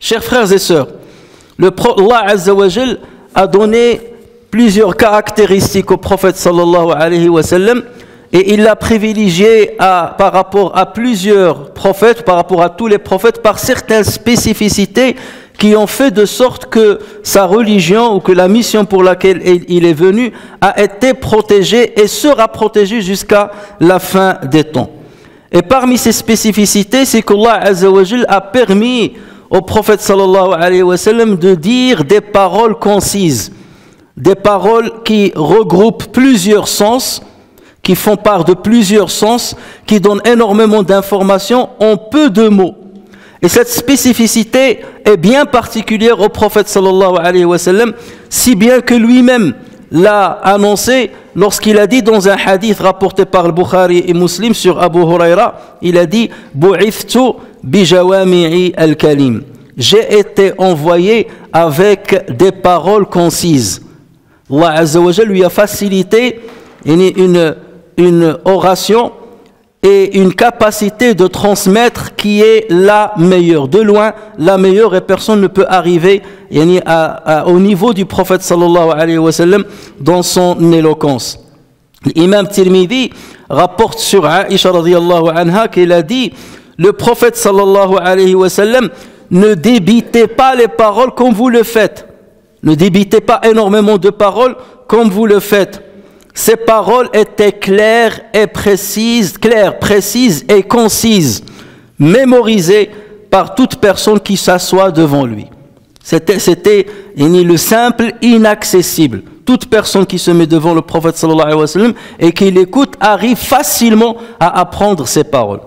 Chers frères et sœurs, Allah Azza wa Jal a donné plusieurs caractéristiques au prophète sallallahu alayhi wa sallam et il l'a privilégié par rapport à plusieurs prophètes, par rapport à tous les prophètes, par certaines spécificités qui ont fait de sorte que sa religion ou que la mission pour laquelle il est venu a été protégée et sera protégée jusqu'à la fin des temps. Et parmi ces spécificités, c'est qu'Allah Azza wa Jal a permis au prophète sallallahu alayhi wa sallam de dire des paroles concises, des paroles qui regroupent plusieurs sens, qui font part de plusieurs sens, qui donnent énormément d'informations en peu de mots. Et cette spécificité est bien particulière au prophète sallallahu alayhi wa sallam, si bien que lui-même l'a annoncé lorsqu'il a dit dans un hadith rapporté par le Bukhari et Muslim sur Abu Huraira, il a dit « Bu'ithtu bijawami'i al-kalim » j'ai été envoyé avec des paroles concises. Allah Azza wa Jal lui a facilité une oration et une capacité de transmettre qui est la meilleure, de loin la meilleure, et personne ne peut arriver au niveau du prophète sallallahu alayhi wa sallam dans son éloquence. L'imam Tirmidhi rapporte sur Aïcha radiyallahu anha qu'il a dit le prophète sallallahu alayhi wa sallam ne débitez pas les paroles comme vous le faites. Ne débitez pas énormément de paroles comme vous le faites. Ces paroles étaient claires, précises et concises, mémorisées par toute personne qui s'assoit devant lui. C'était le simple, inaccessible. Toute personne qui se met devant le prophète sallallahu alayhi wa sallam et qui l'écoute arrive facilement à apprendre ces paroles.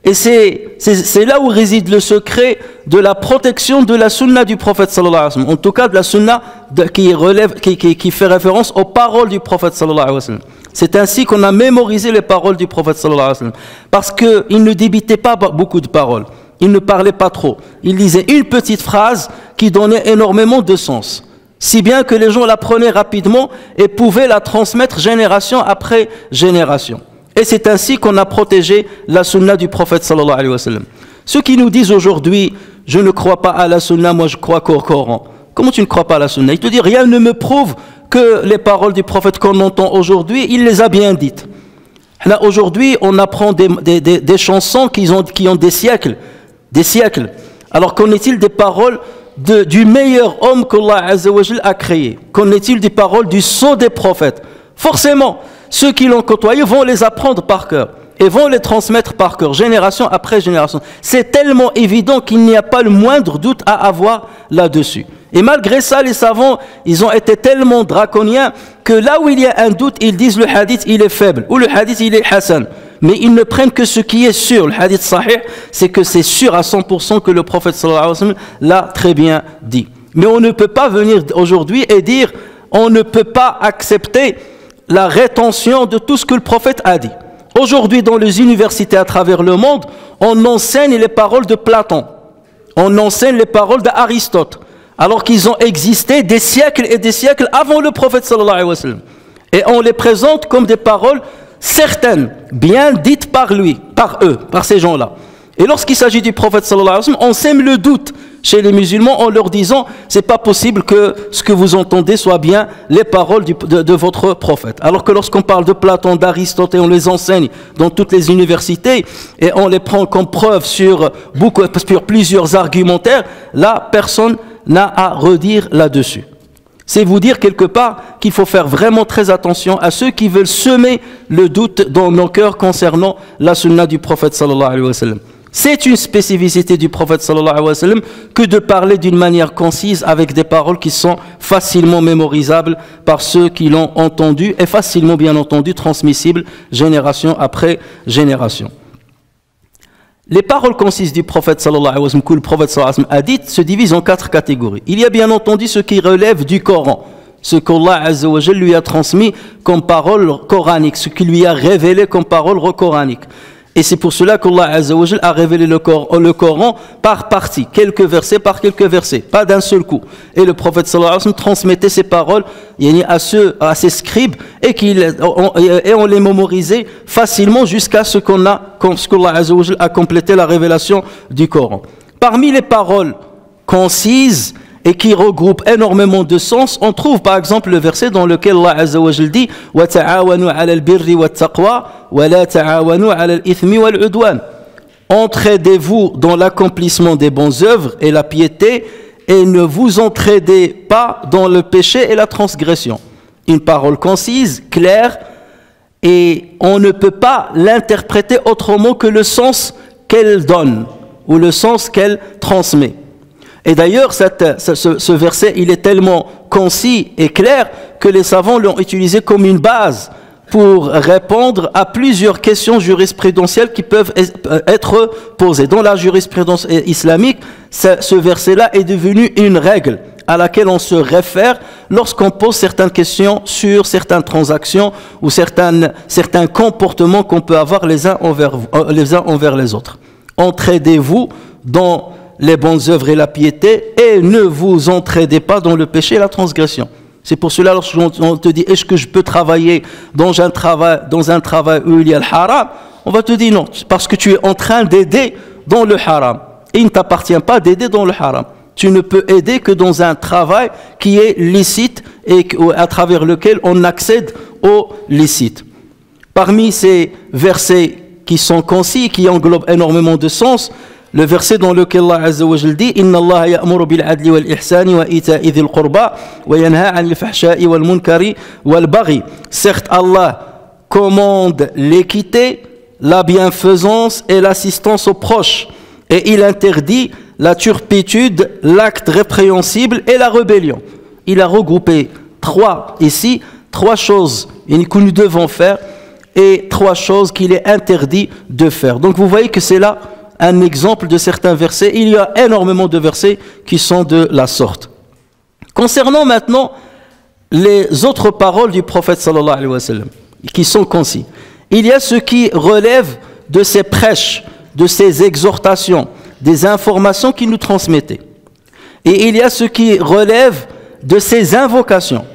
Et c'est là où réside le secret de la protection de la sunna du prophète sallallahu alayhi wa sallam. En tout cas de la sunna qui fait référence aux paroles du prophète sallallahu alayhi wa sallam. C'est ainsi qu'on a mémorisé les paroles du prophète sallallahu alayhi wa sallam. Parce qu'il ne débitait pas beaucoup de paroles. Il ne parlait pas trop. Il disait une petite phrase qui donnait énormément de sens. Si bien que les gens la prenaient rapidement et pouvaient la transmettre génération après génération. Et c'est ainsi qu'on a protégé la sunna du prophète sallallahu alayhi wa sallam. Ceux qui nous disent aujourd'hui, je ne crois pas à la sunna, moi je crois qu'au Coran. Comment tu ne crois pas à la sunna? Il te dit, rien ne me prouve que les paroles du prophète qu'on entend aujourd'hui, il les a bien dites. Là aujourd'hui, on apprend des chansons qui ont des siècles. Alors qu'en est-il des paroles du meilleur homme qu'Allah Azza wa Jal a créé? Qu'en est-il des paroles du sceau des prophètes? Forcément, ceux qui l'ont côtoyé vont les apprendre par cœur et vont les transmettre par cœur, génération après génération. C'est tellement évident qu'il n'y a pas le moindre doute à avoir là-dessus. Et malgré ça, les savants, ils ont été tellement draconiens que là où il y a un doute, ils disent le hadith, il est faible, ou le hadith, il est hasan. Mais ils ne prennent que ce qui est sûr. Le hadith sahih, c'est que c'est sûr à 100% que le prophète sallallahu alayhi wa sallam l'a très bien dit. Mais on ne peut pas venir aujourd'hui et dire, on ne peut pas accepter la rétention de tout ce que le prophète a dit. Aujourd'hui, dans les universités à travers le monde, on enseigne les paroles de Platon. On enseigne les paroles d'Aristote. Alors qu'ils ont existé des siècles et des siècles avant le prophète sallallahu alayhi wa sallam. Et on les présente comme des paroles certaines, bien dites par lui, par eux, par ces gens-là. Et lorsqu'il s'agit du prophète sallallahu alayhi wa sallam, on sème le doute chez les musulmans en leur disant c'est pas possible que ce que vous entendez soit bien les paroles de votre prophète. Alors que lorsqu'on parle de Platon, d'Aristote et on les enseigne dans toutes les universités et on les prend comme preuve sur plusieurs argumentaires, là personne n'a à redire là-dessus. C'est vous dire quelque part qu'il faut faire vraiment très attention à ceux qui veulent semer le doute dans nos cœurs concernant la sunna du prophète sallallahu alayhi wa sallam. C'est une spécificité du prophète sallallahu alayhi wa sallam que de parler d'une manière concise avec des paroles qui sont facilement mémorisables par ceux qui l'ont entendu et facilement bien entendu transmissibles génération après génération. Les paroles concises du prophète sallallahu alayhi wa sallam, que le prophète sallallahu alayhi wa sallam a dites, se divisent en 4 catégories. Il y a bien entendu ce qui relève du Coran, ce qu'Allah azza wa jalla lui a transmis comme parole coranique, ce qu'il lui a révélé comme parole coranique. Et c'est pour cela qu'Allah azza wa jalla a révélé le Coran par partie, quelques versets par quelques versets, pas d'un seul coup. Et le prophète sallallahu alayhi wa sallam transmettait ces paroles à ses scribes et on les mémorisait facilement jusqu'à ce qu'Allah azza wa jalla a complété la révélation du Coran. Parmi les paroles concises et qui regroupe énormément de sens, on trouve par exemple le verset dans lequel Allah Azza wa Jalla dit wa ta'awanu 'ala al-birri wat-taqwa wa la ta'awanu 'ala al-ithmi wal-'udwan. Entraidez-vous dans l'accomplissement des bonnes œuvres et la piété et ne vous entraidez pas dans le péché et la transgression. Une parole concise, claire, et on ne peut pas l'interpréter autrement que le sens qu'elle donne ou le sens qu'elle transmet. Et d'ailleurs, ce verset, il est tellement concis et clair que les savants l'ont utilisé comme une base pour répondre à plusieurs questions jurisprudentielles qui peuvent être posées. Dans la jurisprudence islamique, ce verset-là est devenu une règle à laquelle on se réfère lorsqu'on pose certaines questions sur certaines transactions ou certains comportements qu'on peut avoir les uns envers les autres. Entraidez-vous dans les bonnes œuvres et la piété, et ne vous entraidez pas dans le péché et la transgression. C'est pour cela, lorsqu'on te dit, est-ce que je peux travailler dans un travail où il y a le haram, on va te dire non, parce que tu es en train d'aider dans le haram. Et il ne t'appartient pas d'aider dans le haram. Tu ne peux aider que dans un travail qui est licite et à travers lequel on accède au licite. Parmi ces versets qui sont concis, qui englobent énormément de sens, le verset dans lequel Allah Azza wa Jalla dit Inna Allah ya'muru bil adli wal ihsani wa ita'i dhil qurba wa yanha 'anil fahsha'i wal munkari wal baghi. Certes, Allah commande l'équité, la bienfaisance et l'assistance aux proches, et il interdit la turpitude, l'acte répréhensible et la rébellion. Il a regroupé trois choses que nous devons faire et 3 choses qu'il est interdit de faire. Donc vous voyez que c'est là un exemple de certains versets. Il y a énormément de versets qui sont de la sorte. Concernant maintenant les autres paroles du prophète sallallahu alayhi wa sallam, qui sont concis, il y a ce qui relève de ses prêches, de ses exhortations, des informations qu'il nous transmettait. Et il y a ce qui relève de ses invocations.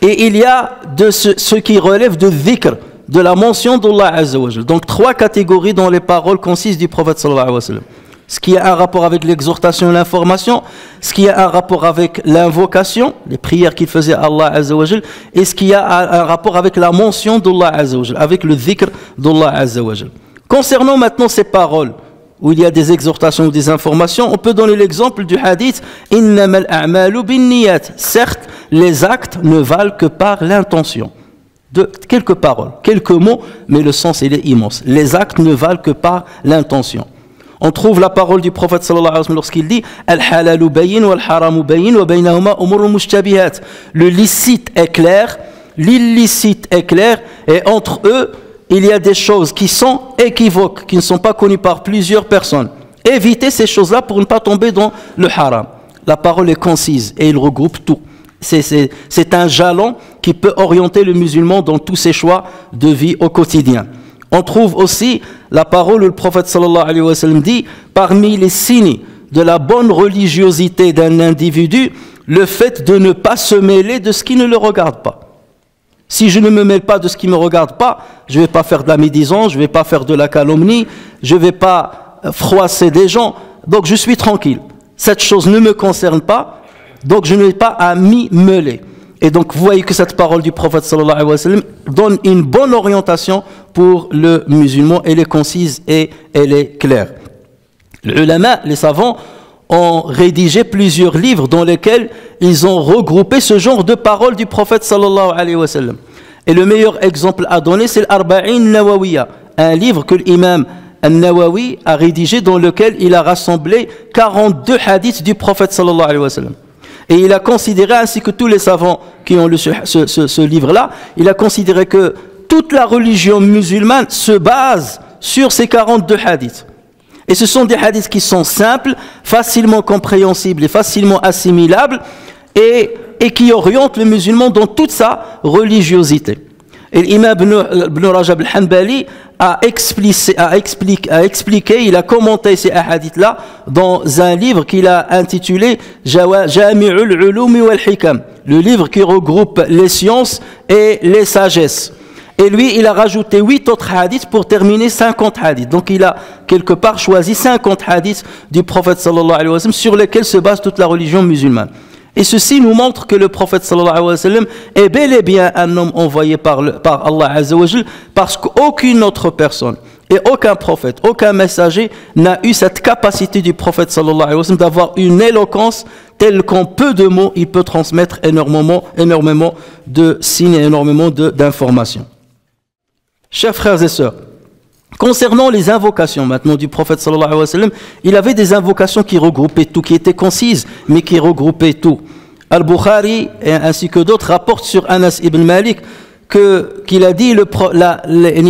Et il y a ce qui relève de dhikr, de la mention d'Allah Azza wa Jalla. Donc 3 catégories dans les paroles concises du prophète sallallahu alayhi wa sallam. Ce qui a un rapport avec l'exhortation et l'information, ce qui a un rapport avec l'invocation, les prières qu'il faisait à Allah Azza wa Jalla, et ce qui a un rapport avec la mention d'Allah Azza wa Jalla, avec le dhikr d'Allah Azza wa Jalla. Concernant maintenant ces paroles, où il y a des exhortations ou des informations, on peut donner l'exemple du hadith « Innamal a'malu binniyat ». Certes, les actes ne valent que par l'intention. De quelques paroles, quelques mots, mais le sens il est immense. Les actes ne valent que par l'intention. On trouve la parole du prophète sallallahu alayhi wa sallam lorsqu'il dit Al-halalu bayin wal-haramu bayin wa baynahuma umurun mushtabihat. Le licite est clair, l'illicite est clair, et entre eux, il y a des choses qui sont équivoques, qui ne sont pas connues par plusieurs personnes. Évitez ces choses-là pour ne pas tomber dans le haram. La parole est concise et il regroupe tout. C'est un jalon qui peut orienter le musulman dans tous ses choix de vie au quotidien. On trouve aussi la parole où le prophète sallallahu alayhi wa sallam dit parmi les signes de la bonne religiosité d'un individu, le fait de ne pas se mêler de ce qui ne le regarde pas. Si je ne me mêle pas de ce qui ne me regarde pas, je ne vais pas faire de la médisance, je ne vais pas faire de la calomnie, je ne vais pas froisser des gens, donc je suis tranquille. Cette chose ne me concerne pas, donc je n'ai pas à m'y mêler. Et donc vous voyez que cette parole du prophète sallallahu alayhi wa sallam donne une bonne orientation pour le musulman. Elle est concise et elle est claire. Les ulama, les savants, ont rédigé plusieurs livres dans lesquels ils ont regroupé ce genre de paroles du prophète sallallahu alayhi wa sallam. Et le meilleur exemple à donner, c'est l'Arba'in Nawawiya, un livre que l'imam An-Nawawi a rédigé dans lequel il a rassemblé 42 hadiths du prophète sallallahu alayhi wa sallam. Et il a considéré, ainsi que tous les savants qui ont lu ce livre-là, il a considéré que toute la religion musulmane se base sur ces 42 hadiths. Et ce sont des hadiths qui sont simples, facilement compréhensibles et facilement assimilables, et qui orientent le musulman dans toute sa religiosité. Et l'imam Ibn Rajab al-Hanbali a expliqué, il a commenté ces hadiths-là dans un livre qu'il a intitulé Jami'ul Ulumi wal Hikam, le livre qui regroupe les sciences et les sagesses. Et lui, il a rajouté 8 autres hadiths pour terminer 50 hadiths. Donc il a quelque part choisi 50 hadiths du prophète sallallahu alayhi wa sallam sur lesquels se base toute la religion musulmane. Et ceci nous montre que le prophète sallallahu alayhi wa sallam est bel et bien un homme envoyé par Allah azza wa jal, parce qu'aucune autre personne et aucun prophète, aucun messager n'a eu cette capacité du prophète sallallahu alayhi wa sallam d'avoir une éloquence telle qu'en peu de mots il peut transmettre énormément de signes et énormément d'informations. Chers frères et sœurs, concernant les invocations maintenant du prophète sallallahu alayhi wa sallam, il avait des invocations qui regroupaient tout, qui étaient concises, mais qui regroupaient tout. Al-Bukhari ainsi que d'autres rapportent sur Anas ibn Malik qu'il a dit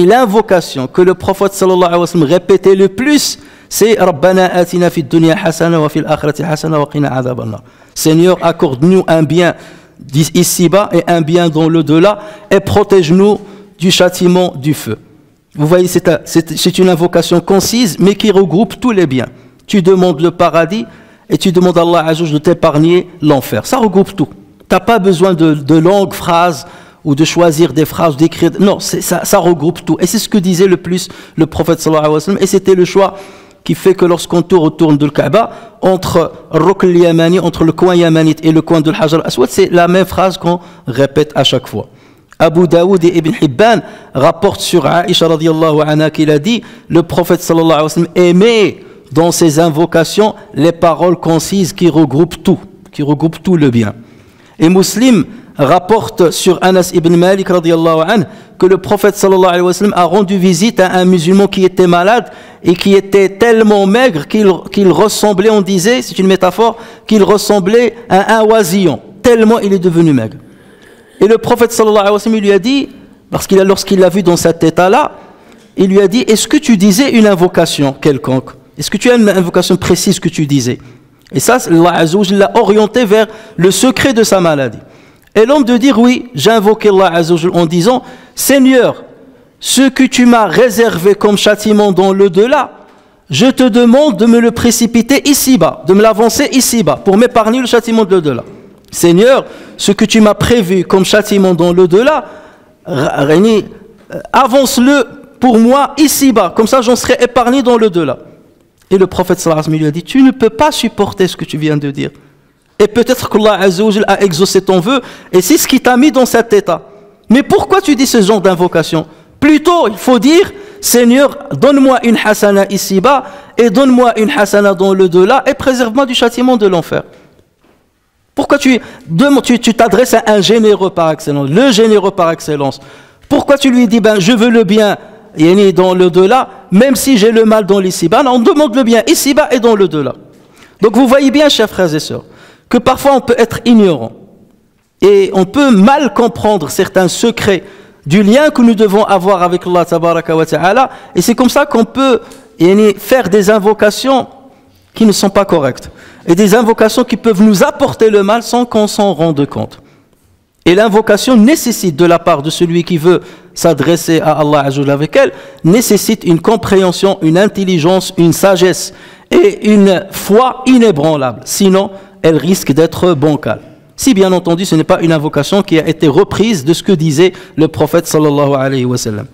l'invocation que le prophète sallallahu alayhi wa sallam répétait le plus, c'est Rabbana atina fid dunya hasana wa fil akhirati hasana wa qina adhaban nar. Seigneur, accorde-nous un bien ici-bas et un bien dans l'au-delà et protège-nous du châtiment du feu. Vous voyez, c'est une invocation concise, mais qui regroupe tous les biens. Tu demandes le paradis et tu demandes à Allah Azza wa Jalla de t'épargner l'enfer. Ça regroupe tout. Tu n'as pas besoin de longues phrases ou de choisir des phrases, d'écrire. Non, ça regroupe tout. Et c'est ce que disait le plus le prophète sallallahu alayhi wa sallam. Et c'était le choix qui fait que lorsqu'on tourne autour de Kaaba, entre Rukn al-Yamani, entre le coin yamanite et le coin de l'Hajar al-Aswad, c'est la même phrase qu'on répète à chaque fois. Abu Daoud et Ibn Hibban rapportent sur Aïcha radiyallahu anha qu'il a dit le prophète sallallahu alayhi wa sallam aimait dans ses invocations les paroles concises qui regroupent tout le bien. Et Muslim rapporte sur Anas ibn Malik radiyallahu anhu que le prophète sallallahu alayhi wa sallam a rendu visite à un musulman qui était malade et qui était tellement maigre qu'il ressemblait, on disait, c'est une métaphore, qu'il ressemblait à un oisillon, tellement il est devenu maigre. Et le prophète sallallahu alayhi wa sallam lui a dit, parce qu'il lorsqu'il l'a vu dans cet état-là, il lui a dit, est-ce que tu disais une invocation quelconque? Est-ce que tu as une invocation précise que tu disais? Et ça, Allah Azza wa Jalla l'a orienté vers le secret de sa maladie. Et l'homme de dire, oui, j'ai invoqué Allah Azza wa Jalla en disant, Seigneur, ce que tu m'as réservé comme châtiment dans l'au-delà, je te demande de me le précipiter ici-bas, de me l'avancer ici-bas, pour m'épargner le châtiment de l'au-delà. Seigneur, ce que tu m'as prévu comme châtiment dans l'au-delà, avance-le pour moi ici-bas, comme ça j'en serai épargné dans l'au-delà. Et le prophète sallallahu alayhi wa sallam lui a dit, tu ne peux pas supporter ce que tu viens de dire. Et peut-être qu'Allah Azza wa Jalla a exaucé ton vœu, et c'est ce qui t'a mis dans cet état. Mais pourquoi tu dis ce genre d'invocation? Plutôt, il faut dire, Seigneur, donne-moi une hasana ici-bas, et donne-moi une hasana dans l'au-delà, et préserve-moi du châtiment de l'enfer. Pourquoi tu t'adresses à un généreux par excellence, le généreux par excellence? Pourquoi tu lui dis, je veux le bien dans l'au-delà, même si j'ai le mal dans l'ici-bas? Non, on demande le bien ici-bas et dans l'au-delà. Donc vous voyez bien, chers frères et sœurs, que parfois on peut être ignorant et on peut mal comprendre certains secrets du lien que nous devons avoir avec Allah tabaraka wa ta'ala, et c'est comme ça qu'on peut faire des invocations qui ne sont pas correctes, et des invocations qui peuvent nous apporter le mal sans qu'on s'en rende compte. Et l'invocation nécessite de la part de celui qui veut s'adresser à Allah Azza wa Jalla avec elle, nécessite une compréhension, une intelligence, une sagesse et une foi inébranlable. Sinon, elle risque d'être bancale. Si bien entendu, ce n'est pas une invocation qui a été reprise de ce que disait le prophète sallallahu alayhi wa sallam.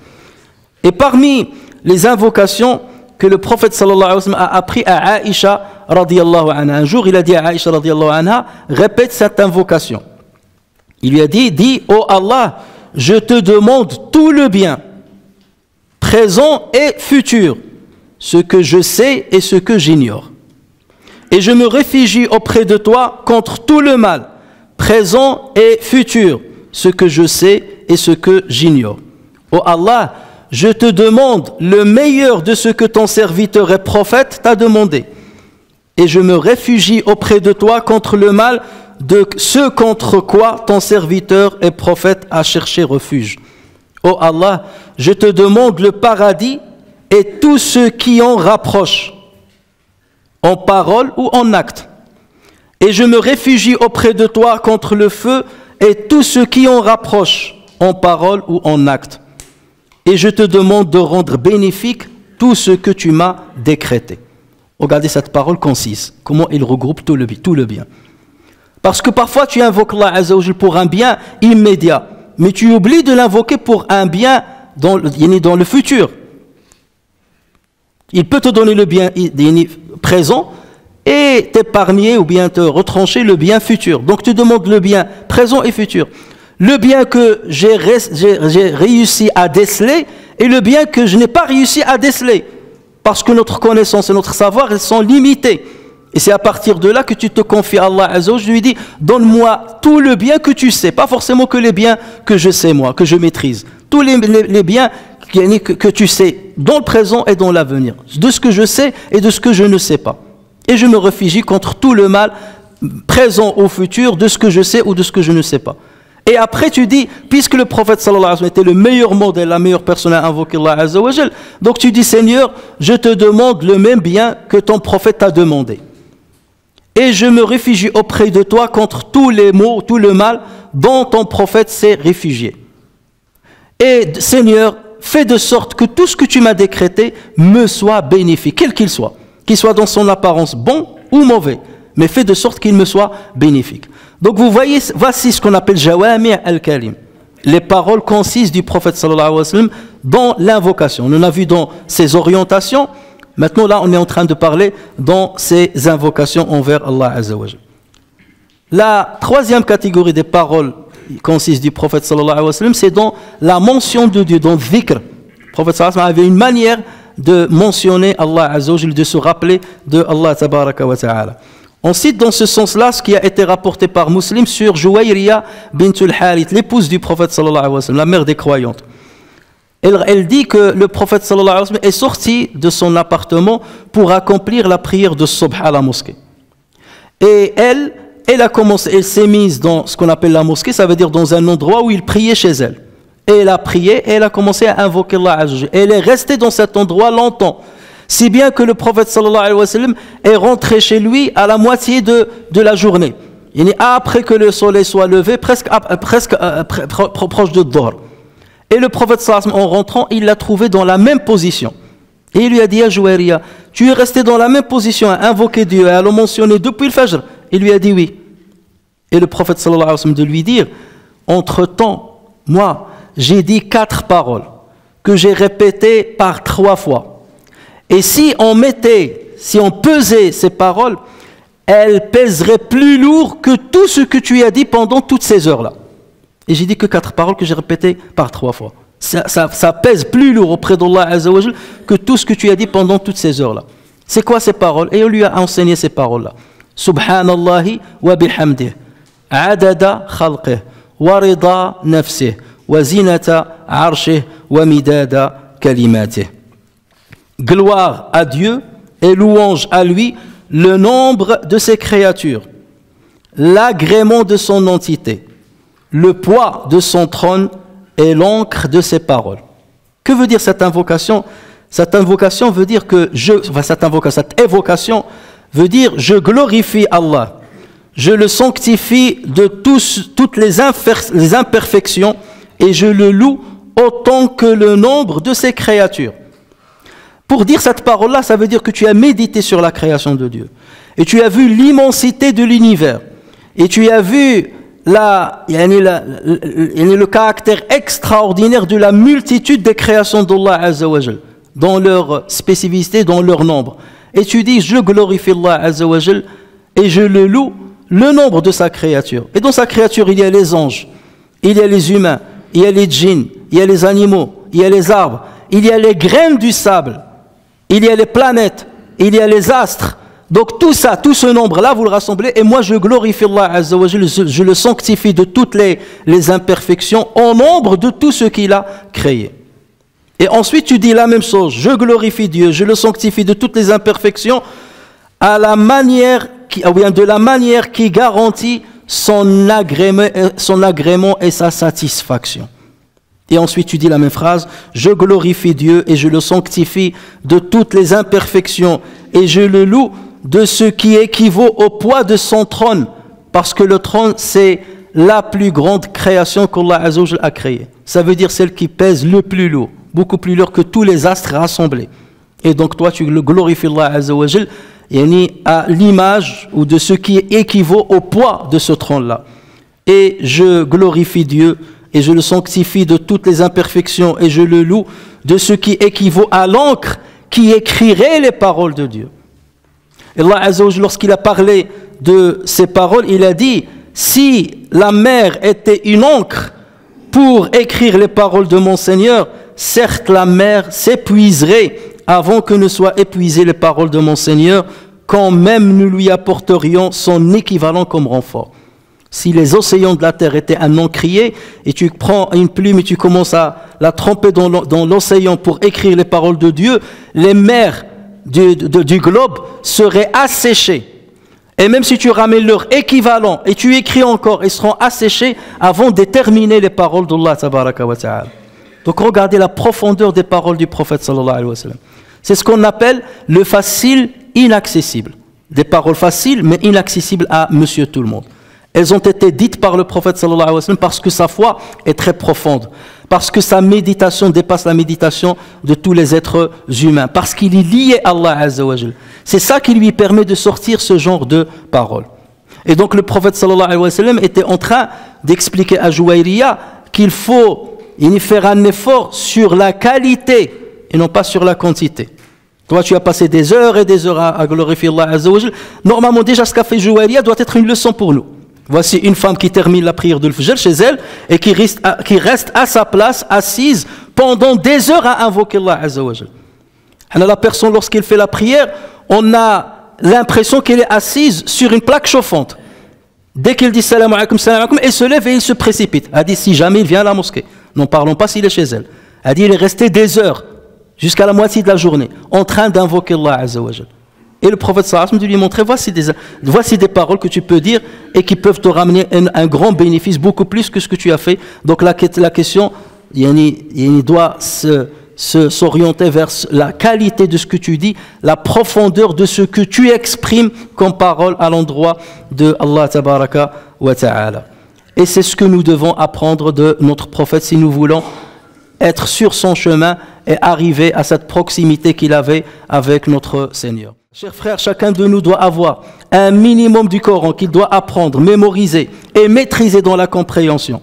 Et parmi les invocations que le prophète sallallahu alayhi wa sallam a appris à Aïcha radiyallahu anha, un jour il a dit à Aïcha radiyallahu anha, répète cette invocation. Il lui a dit, dis, ô Allah, je te demande tout le bien, présent et futur, ce que je sais et ce que j'ignore. Et je me réfugie auprès de toi contre tout le mal, présent et futur, ce que je sais et ce que j'ignore. Ô Allah, je te demande le meilleur de ce que ton serviteur et prophète t'a demandé. Et je me réfugie auprès de toi contre le mal de ce contre quoi ton serviteur et prophète a cherché refuge. Ô Allah, je te demande le paradis et tout ce qui en rapproche. en parole ou en acte. Et je me réfugie auprès de toi contre le feu et tout ce qui en rapproche, en parole ou en acte. Et je te demande de rendre bénéfique tout ce que tu m'as décrété. Regardez cette parole concise, comment il regroupe tout le bien. Parce que parfois tu invoques Allah Azza wa Jal pour un bien immédiat, mais tu oublies de l'invoquer pour un bien dans le futur. Il peut te donner le bien présent et t'épargner ou bien te retrancher le bien futur. Donc tu demandes le bien présent et futur. Le bien que j'ai réussi à déceler et le bien que je n'ai pas réussi à déceler. Parce que notre connaissance et notre savoir, elles sont limitées. Et c'est à partir de là que tu te confies à Allah Azza wa Jalla. Je lui dis, donne-moi tout le bien que tu sais. Pas forcément que les biens que je sais moi, que je maîtrise. Tous les biens que tu sais, dans le présent et dans l'avenir. De ce que je sais et de ce que je ne sais pas. Et je me réfugie contre tout le mal présent ou futur de ce que je sais ou de ce que je ne sais pas. Et après tu dis, puisque le prophète sallallahu alayhi wa sallam était le meilleur modèle, la meilleure personne à invoquer Allah Azza wa Jal, donc tu dis, Seigneur, je te demande le même bien que ton prophète t'a demandé. Et je me réfugie auprès de toi contre tous les maux, tout le mal dont ton prophète s'est réfugié. Et Seigneur, fais de sorte que tout ce que tu m'as décrété me soit bénéfique, quel qu'il soit dans son apparence bon ou mauvais, mais fais de sorte qu'il me soit bénéfique. Donc vous voyez, voici ce qu'on appelle Jawami' al-Kalim, les paroles concises du prophète sallallahu alayhi wa sallam dans l'invocation. On en a vu dans ses orientations, maintenant là on est en train de parler dans ses invocations envers Allah Azza wa Jalla. La troisième catégorie des paroles concises du prophète sallallahu alayhi wa sallam, c'est dans la mention de Dieu, dans le dhikr. Le prophète sallallahu alayhi wa sallam avait une manière de mentionner Allah Azza wa Jalla, de se rappeler de Allah tabaraka wa ta'ala. On cite dans ce sens-là ce qui a été rapporté par Muslim sur Juwayriya bint al-Harith, l'épouse du prophète sallallahu alayhi wa sallam, la mère des croyantes. Elle dit que le prophète sallallahu alayhi wa sallam est sorti de son appartement pour accomplir la prière de Subh à la mosquée. Et elle s'est mise dans ce qu'on appelle la mosquée, ça veut dire dans un endroit où il priait chez elle. Et elle a prié et elle a commencé à invoquer Allah Azza wa Jalla. Et elle est restée dans cet endroit longtemps. Si bien que le prophète sallallahu alayhi wa sallam est rentré chez lui à la moitié de la journée. Après que le soleil soit levé, presque proche de Dhuhr. Et le prophète sallallahu alayhi wa sallam, en rentrant, il l'a trouvé dans la même position. Et il lui a dit à Juwayriya, tu es resté dans la même position à invoquer Dieu et à le mentionner depuis le Fajr. Il lui a dit oui. Et le prophète sallallahu alayhi wa sallam de lui dire, entre-temps, moi, j'ai dit 4 paroles que j'ai répétées par 3 fois. Et si on pesait ces paroles, elles pèseraient plus lourd que tout ce que tu as dit pendant toutes ces heures-là. Et j'ai dit que 4 paroles que j'ai répétées par 3 fois. Ça pèse plus lourd auprès d'Allah Azza wa Jal que tout ce que tu as dit pendant toutes ces heures-là. C'est quoi ces paroles? Et on lui a enseigné ces paroles-là. Subhanallahi wa bihamdih, adada khalqih, wa rida nafsih, wa zinata arshih, wa midada kalimatih. Gloire à Dieu et louange à lui, le nombre de ses créatures, l'agrément de son entité, le poids de son trône et l'encre de ses paroles. Que veut dire cette invocation? Cette invocation veut dire que cette évocation veut dire je glorifie Allah, je le sanctifie de toutes les imperfections et je le loue autant que le nombre de ses créatures. Pour dire cette parole-là, ça veut dire que tu as médité sur la création de Dieu. Et tu as vu l'immensité de l'univers. Et tu as vu le caractère extraordinaire de la multitude des créations d'Allah Azza wa Jal, dans leur spécificité, dans leur nombre. Et tu dis, je glorifie Allah Azza wa Jal et je le loue, le nombre de sa créature. Et dans sa créature, il y a les anges, il y a les humains, il y a les djinns, il y a les animaux, il y a les arbres, il y a les graines du sable. Il y a les planètes, il y a les astres. Donc tout ça, tout ce nombre-là, vous le rassemblez. Et moi, je glorifie Allah Azza wa Jalla, je le sanctifie de toutes les imperfections en nombre de tout ce qu'il a créé. Et ensuite, tu dis la même chose. Je glorifie Dieu, je le sanctifie de toutes les imperfections de la manière qui garantit son agrément et sa satisfaction. Et ensuite tu dis la même phrase, je glorifie Dieu et je le sanctifie de toutes les imperfections et je le loue de ce qui équivaut au poids de son trône, parce que le trône, c'est la plus grande création qu'Allah Azza wa Jal a créée. Ça veut dire celle qui pèse le plus lourd, beaucoup plus lourd que tous les astres rassemblés. Et donc toi, tu glorifies Allah Azza wa Jal à l'image ou de ce qui équivaut au poids de ce trône-là. Et je glorifie Dieu et je le sanctifie de toutes les imperfections et je le loue de ce qui équivaut à l'encre qui écrirait les paroles de Dieu. Et Allah Azza wa Jal, lorsqu'il a parlé de ces paroles, il a dit: si la mer était une encre pour écrire les paroles de mon Seigneur, certes la mer s'épuiserait avant que ne soient épuisées les paroles de mon Seigneur, quand même nous lui apporterions son équivalent comme renfort. Si les océans de la terre étaient un encrier, et tu prends une plume et tu commences à la tremper dans l'océan pour écrire les paroles de Dieu, les mers du globe seraient asséchées. Et même si tu ramènes leur équivalent et tu écris encore, ils seront asséchés avant de terminer les paroles d'Allah tabaraka wa ta'ala. Donc regardez la profondeur des paroles du prophète sallallahu alayhi wa sallam. C'est ce qu'on appelle le facile inaccessible. Des paroles faciles mais inaccessibles à monsieur tout le monde. Elles ont été dites par le prophète sallallahu alayhi wa sallam parce que sa foi est très profonde, parce que sa méditation dépasse la méditation de tous les êtres humains, parce qu'il est lié à Allah Azza wa Jal. C'est ça qui lui permet de sortir ce genre de paroles. Et donc le prophète sallallahu alayhi wa sallam était en train d'expliquer à Juwayriya qu'il faut faire un effort sur la qualité et non pas sur la quantité. Toi, tu as passé des heures et des heures à glorifier Allah Azza wa Jal. Normalement, déjà, ce qu'a fait Juwayriya doit être une leçon pour nous. Voici une femme qui termine la prière de l'Fajr chez elle et qui reste à sa place, assise, pendant des heures à invoquer Allah Azza wa Jal. La personne, lorsqu'elle fait la prière, on a l'impression qu'elle est assise sur une plaque chauffante. Dès qu'il dit salam alaikum, elle se lève et il se précipite. Elle dit si jamais il vient à la mosquée. N'en parlons pas s'il est chez elle. Elle dit il est resté des heures, jusqu'à la moitié de la journée, en train d'invoquer Allah Azza wa Jal. Et le prophète sallallahu alayhi wa sallam lui montrer voici des paroles que tu peux dire et qui peuvent te ramener un grand bénéfice, beaucoup plus que ce que tu as fait. Donc la question il doit s'orienter vers la qualité de ce que tu dis, la profondeur de ce que tu exprimes comme parole à l'endroit de Allah tabaraka wa ta'ala. Et c'est ce que nous devons apprendre de notre prophète si nous voulons être sur son chemin et arriver à cette proximité qu'il avait avec notre Seigneur. Chers frères, chacun de nous doit avoir un minimum du Coran qu'il doit apprendre, mémoriser et maîtriser dans la compréhension.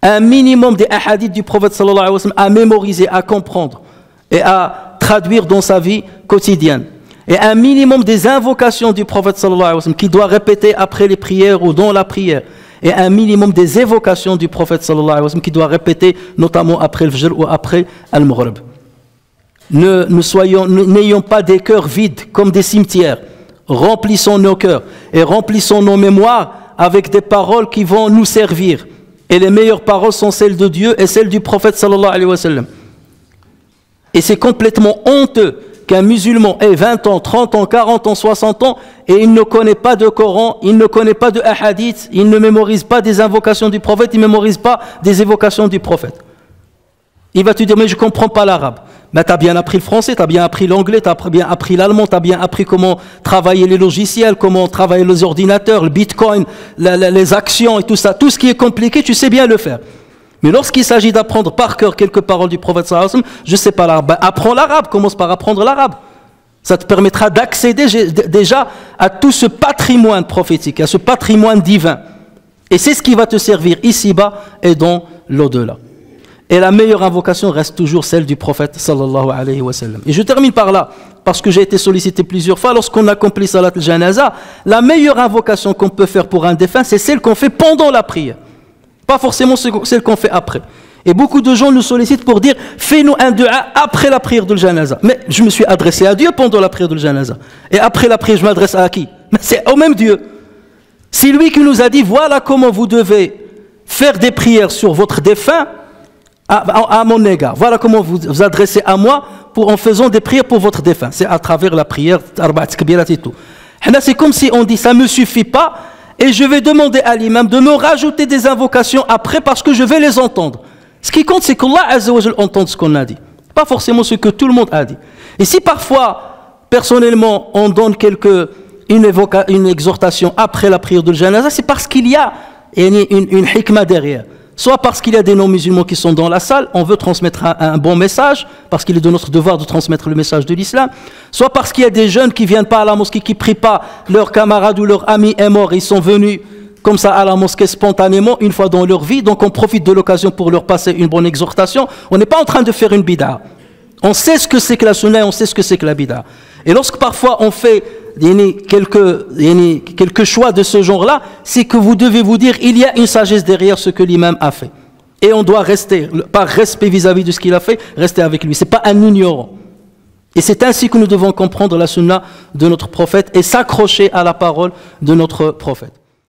Un minimum des hadiths du prophète sallallahu alayhi wa sallam à mémoriser, à comprendre et à traduire dans sa vie quotidienne. Et un minimum des invocations du prophète sallallahu alayhi wa sallam qu'il doit répéter après les prières ou dans la prière. Et un minimum des évocations du prophète sallallahu alayhi wa sallam qu'il doit répéter notamment après le Fajr ou après Al-Maghrib. N'ayons pas des cœurs vides comme des cimetières. Remplissons nos cœurs et remplissons nos mémoires avec des paroles qui vont nous servir. Et les meilleures paroles sont celles de Dieu et celles du prophète sallallahu alayhi wa sallam. Et c'est complètement honteux qu'un musulman ait 20 ans, 30 ans, 40 ans, 60 ans et il ne connaît pas de Coran, il ne connaît pas de hadith, il ne mémorise pas des invocations du prophète, il ne mémorise pas des évocations du prophète. Il va te dire mais je ne comprends pas l'arabe. Mais tu as bien appris le français, tu as bien appris l'anglais, tu as bien appris l'allemand, tu as bien appris comment travailler les logiciels, comment travailler les ordinateurs, le bitcoin, les actions et tout ça. Tout ce qui est compliqué, tu sais bien le faire. Mais lorsqu'il s'agit d'apprendre par cœur quelques paroles du prophète sallallahu alayhi wa sallam, je ne sais pas l'arabe. Ben, apprends l'arabe, commence par apprendre l'arabe. Ça te permettra d'accéder déjà à tout ce patrimoine prophétique, à ce patrimoine divin. Et c'est ce qui va te servir ici-bas et dans l'au-delà. Et la meilleure invocation reste toujours celle du prophète sallallahu alayhi wa sallam. Et je termine par là, parce que j'ai été sollicité plusieurs fois, lorsqu'on accomplit salat al-janaza, la meilleure invocation qu'on peut faire pour un défunt, c'est celle qu'on fait pendant la prière. Pas forcément celle qu'on fait après. Et beaucoup de gens nous sollicitent pour dire, fais-nous un dua après la prière de janaza. Mais je me suis adressé à Dieu pendant la prière de janaza. Et après la prière, je m'adresse à qui? Mais c'est au même Dieu. C'est lui qui nous a dit, voilà comment vous devez faire des prières sur votre défunt, à mon égard. Voilà comment vous vous adressez à moi en faisant des prières pour votre défunt. C'est à travers la prière, et tout. C'est comme si on dit, ça ne me suffit pas, et je vais demander à l'imam de me rajouter des invocations après parce que je vais les entendre. Ce qui compte, c'est qu'Allah Azza wa Jal entende ce qu'on a dit. Pas forcément ce que tout le monde a dit. Et si parfois, personnellement, on donne une exhortation après la prière de janaza, c'est parce qu'il y a une hikmah derrière. Soit parce qu'il y a des non-musulmans qui sont dans la salle, on veut transmettre un bon message, parce qu'il est de notre devoir de transmettre le message de l'islam. Soit parce qu'il y a des jeunes qui ne viennent pas à la mosquée, qui ne prient pas, leur camarade ou leur ami est mort, ils sont venus comme ça à la mosquée spontanément, une fois dans leur vie, donc on profite de l'occasion pour leur passer une bonne exhortation. On n'est pas en train de faire une bid'a. On sait ce que c'est que la sunna, on sait ce que c'est que la bid'a. Et lorsque parfois on fait quelques choix de ce genre-là, c'est que vous devez vous dire il y a une sagesse derrière ce que l'imam a fait. Et on doit rester, par respect vis-à-vis de ce qu'il a fait, rester avec lui. Ce n'est pas un ignorant. Et c'est ainsi que nous devons comprendre la sunna de notre prophète et s'accrocher à la parole de notre prophète.